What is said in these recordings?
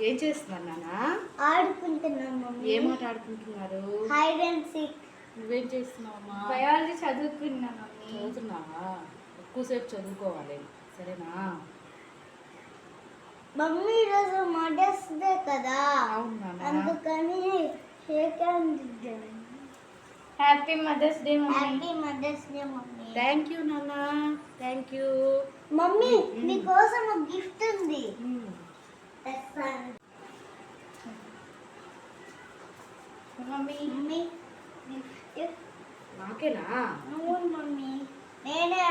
ఏం చేస్తున్నారు నాన్న? ఆడుకుంటున్నాం మమ్మీ. ఏం ఆట ఆడుకుంటున్నారు? Hide and seek. నువ్వేం చేస్తున్నావమ్మా? బయాలజీ చదువుకున్నా మమ్మీ. చదువుతున్నావా? ఎక్కువసేపు చదువుకోవాలి, సరేనా? మమ్మీ ఈరోజు మదర్స్ డే కదా, అవును నాన్న. అందుకని షేక్ హ్యాండ్ ఇద్దాం. Happy mother's day mummy. Happy mother's day mummy. Thank you నాన్న, థ్యాంక్ యూ. మమ్మీ నీకోసం ఒక గిఫ్ట్ ఉంది. మమ్మీ మమ్మీ గిఫ్ట్ నాకేనా? అవును మమ్మీ, నేనే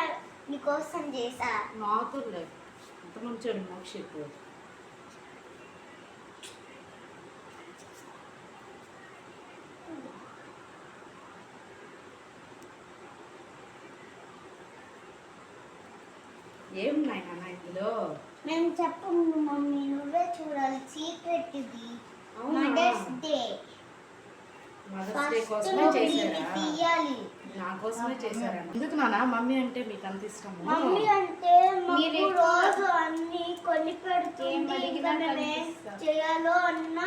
నీకోసం చేసా. నాకు లేదు, ఎంత మంచి మోక్షిప్. ఏమున్నాయి నాన్న ఇందులో? నేను చెప్పను మమ్మీ, నువ్వే చూడాలి. సీక్రెట్ ఇది. Mothers day. మదర్స్ డే కోసమే చేశారా? తీయాలి. నా కోసమే చేశారా? ఎందుకు నాన్న మమ్మీ అంటే మీకు అంత ఇష్టము? మమ్మీ అంటే మాకు రోజు అన్ని కొని పెడుతుంది, చేయాలో అన్న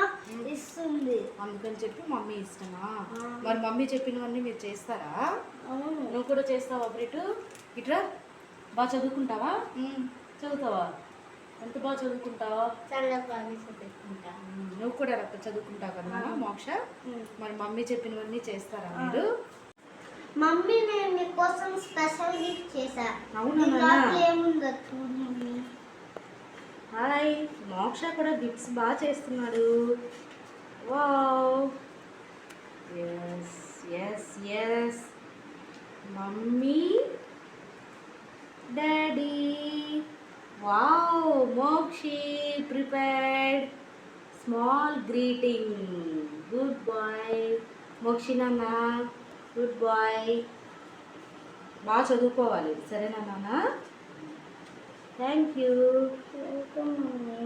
ఇస్తుంది. అందుకని చెప్పి మమ్మీ ఇష్టమా? మరి మమ్మీ చెప్పినవన్నీ మీరు చేస్తారా? అవును. నువ్వు కూడా చేస్తావా బ్రిటు? ఇట్రా, బాగా చదువుకుంటావా? చదువుతావా? ఎంత బాగా చదువుకుంటావా? చాలా బాగా చదువుకుంటా. నువ్వు కూడా చదువుకుంటావు కదా మోక్ష? మరి మమ్మీ చెప్పినవన్నీ చేస్తారా మీరు? మమ్మీ నేను నీకోసం స్పెషల్ గిఫ్ట్ చేశా. అవునా? ఏముందో చూడు మమ్మీ. హాయ్, మోక్ష కూడా గిఫ్ట్స్ బాగా చేస్తున్నాడు. Wow, yes yes yes. Mummy, daddy. Wow, Mokshi prepared small greeting. Good boy Mokshi నాన్న, గుడ్ బాయ్. బాగా చదువుకోవాలి, సరేనా నాన్న? Thank you. Welcome mummy.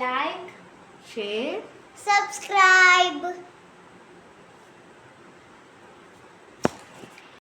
Like, share, subscribe.